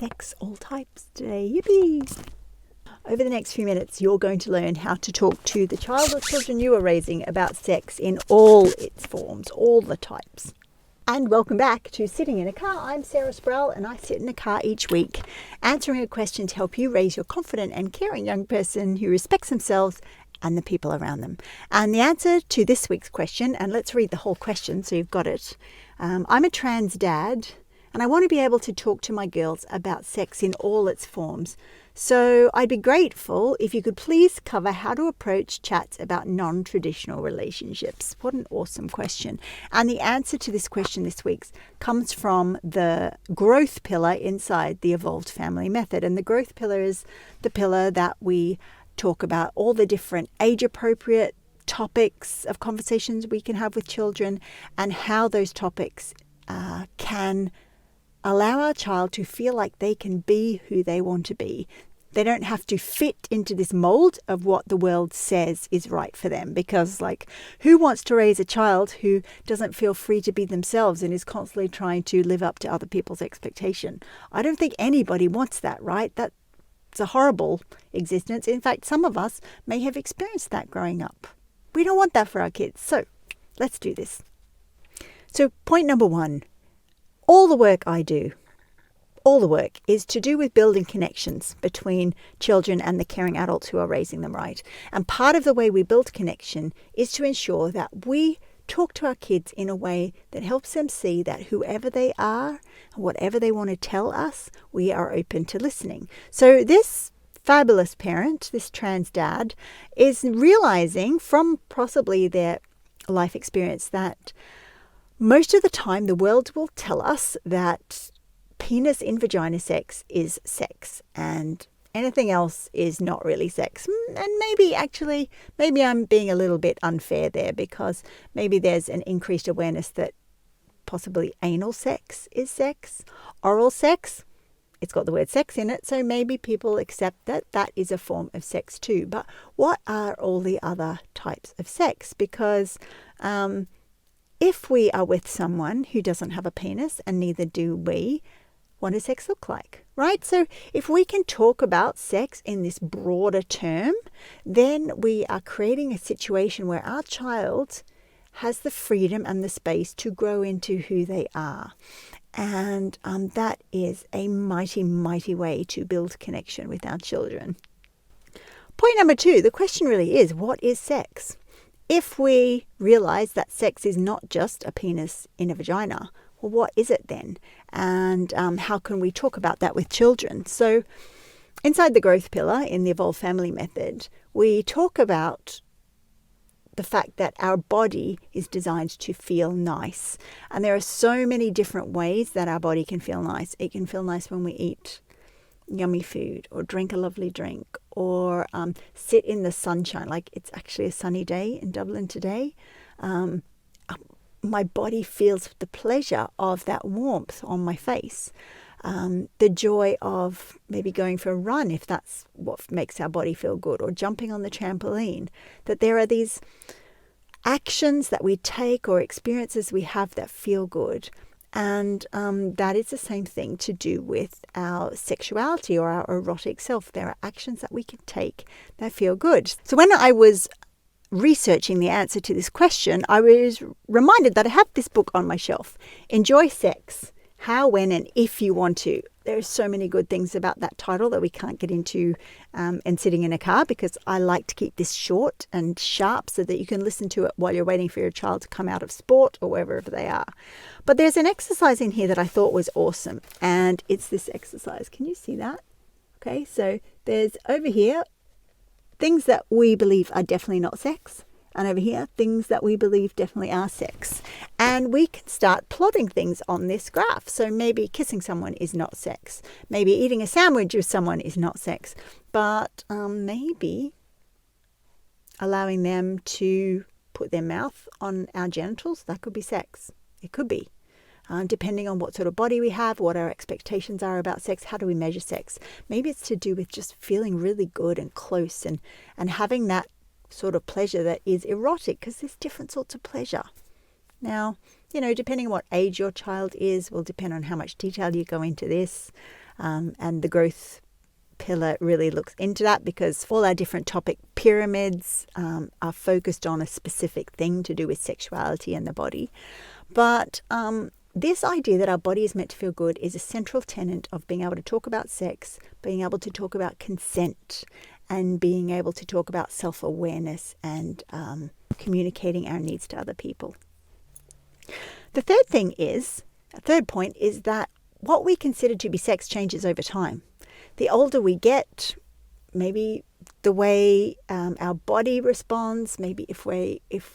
sex, all types today. Yippee! Over the next few minutes, you're going to learn how to talk to the child or children you are raising about sex in all its forms, all the types. And welcome back to Sitting in a Car. I'm Sarah Sproul, and I sit in a car each week answering a question to help you raise your confident and caring young person who respects themselves and the people around them. And the answer to this week's question, and let's read the whole question so you've got it. I'm a trans dad, and I want to be able to talk to my girls about sex in all its forms. So I'd be grateful if you could please cover how to approach chats about non-traditional relationships. What an awesome question. And the answer to this question this week comes from the growth pillar inside the Evolved Family Method. And the growth pillar is the pillar that we talk about all the different age-appropriate topics of conversations we can have with children and how those topics can allow our child to feel like they can be who they want to be. They don't have to fit into this mold of what the world says is right for them, because who wants to raise a child who doesn't feel free to be themselves and is constantly trying to live up to other people's expectation? I don't think anybody wants that, right? That's a horrible existence. In fact, some of us may have experienced that growing up. We don't want that for our kids. So let's do this. So point number one. All the work I do, all the work is to do with building connections between children and the caring adults who are raising them, right? And part of the way we build connection is to ensure that we talk to our kids in a way that helps them see that whoever they are, whatever they want to tell us, we are open to listening. So this fabulous parent, this trans dad, is realizing from possibly their life experience that most of the time, the world will tell us that penis in vagina sex is sex and anything else is not really sex. And maybe I'm being a little bit unfair there, because maybe there's an increased awareness that possibly anal sex is sex, oral sex, it's got the word sex in it, so maybe people accept that that is a form of sex too. But what are all the other types of sex? Because if we are with someone who doesn't have a penis, and neither do we, what does sex look like, right? So if we can talk about sex in this broader term, then we are creating a situation where our child has the freedom and the space to grow into who they are. And that is a mighty, mighty way to build connection with our children. Point number two, the question really is, what is sex? If we realize that sex is not just a penis in a vagina, well, what is it then? And how can we talk about that with children? So inside the growth pillar in the Evolved Family Method, we talk about the fact that our body is designed to feel nice. And there are so many different ways that our body can feel nice. It can feel nice when we eat yummy food, or drink a lovely drink, or sit in the sunshine. Like it's actually a sunny day in Dublin today. My body feels the pleasure of that warmth on my face. The joy of maybe going for a run, if that's what makes our body feel good, or jumping on the trampoline. That there are these actions that we take or experiences we have that feel good. And that is the same thing to do with our sexuality or our erotic self. There are actions that we can take that feel good. So when I was researching the answer to this question, I was reminded that I have this book on my shelf, Enjoy Sex, How, When, and If You Want to. There are so many good things about that title that we can't get into and sitting in a car, because I like to keep this short and sharp so that you can listen to it while you're waiting for your child to come out of sport or wherever they are. But there's an exercise in here that I thought was awesome, and it's this exercise. Can you see that? Okay, so there's over here things that we believe are definitely not sex, and over here things that we believe definitely are sex. And we can start plotting things on this graph. So maybe kissing someone is not sex. Maybe eating a sandwich with someone is not sex. But maybe allowing them to put their mouth on our genitals, that could be sex. It could be. Depending on what sort of body we have, what our expectations are about sex, how do we measure sex? Maybe it's to do with just feeling really good and close and having that sort of pleasure that is erotic, because there's different sorts of pleasure. Now, depending on what age your child is, will depend on how much detail you go into this. And the growth pillar really looks into that, because all our different topic pyramids are focused on a specific thing to do with sexuality and the body. But this idea that our body is meant to feel good is a central tenet of being able to talk about sex, being able to talk about consent, and being able to talk about self-awareness and communicating our needs to other people. The third point is that what we consider to be sex changes over time. The older we get, maybe the way our body responds, maybe if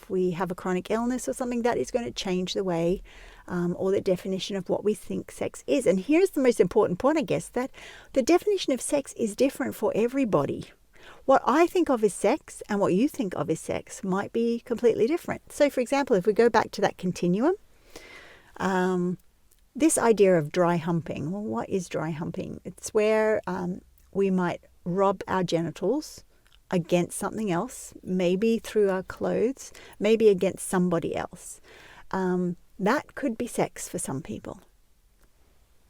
we have a chronic illness or something, that is going to change the way or the definition of what we think sex is. And here's the most important point, I guess, that the definition of sex is different for everybody. What I think of as sex and what you think of as sex might be completely different. So, for example, if we go back to that continuum, this idea of dry humping. Well, what is dry humping? It's where we might rub our genitals against something else, maybe through our clothes, maybe against somebody else. That could be sex for some people.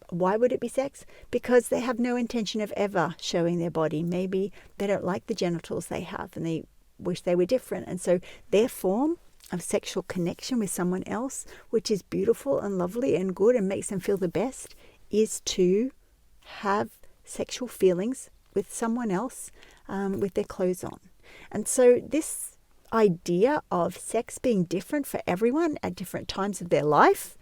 Why would it be sex? Because they have no intention of ever showing their body. Maybe they don't like the genitals they have and they wish they were different. And so their form of sexual connection with someone else, which is beautiful and lovely and good and makes them feel the best, is to have sexual feelings with someone else with their clothes on. And so this idea of sex being different for everyone at different times of their life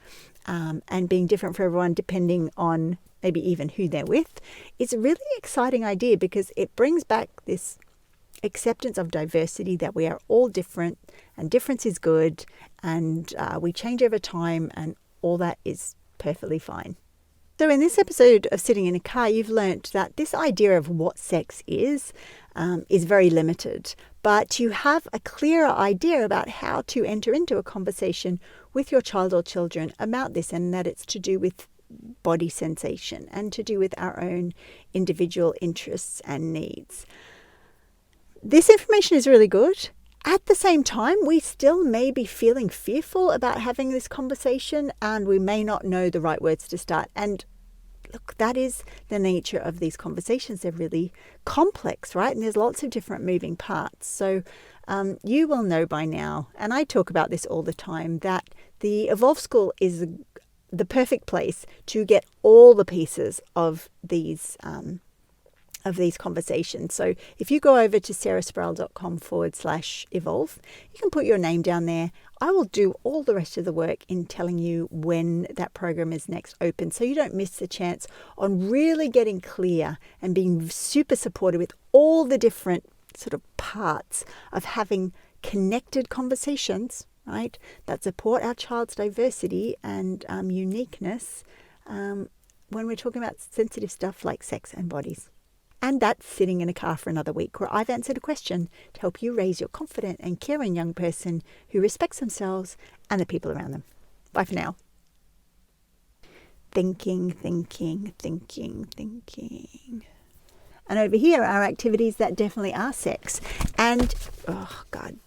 and being different for everyone depending on maybe even who they're with is a really exciting idea, because it brings back this acceptance of diversity, that we are all different and difference is good and we change over time and all that is perfectly fine. So in this episode of Sitting in a Car, you've learnt that this idea of what sex is very limited, but you have a clearer idea about how to enter into a conversation with your child or children about this, and that it's to do with body sensation and to do with our own individual interests and needs. This information is really good. At the same time, we still may be feeling fearful about having this conversation and we may not know the right words to start. And look, that is the nature of these conversations. They're really complex, right? And there's lots of different moving parts. So you will know by now, and I talk about this all the time, that the Evolve School is the perfect place to get all the pieces of these conversations. So if you go over to sarahsproul.com/evolve, you can put your name down there. I will do all the rest of the work in telling you when that program is next open, so you don't miss the chance on really getting clear and being super supported with all the different sort of parts of having connected conversations, right, that support our child's diversity and uniqueness when we're talking about sensitive stuff like sex and bodies. And that's Sitting in a Car for another week, where I've answered a question to help you raise your confident and caring young person who respects themselves and the people around them. Bye for now. Thinking. And over here are activities that definitely are sex. And, oh God,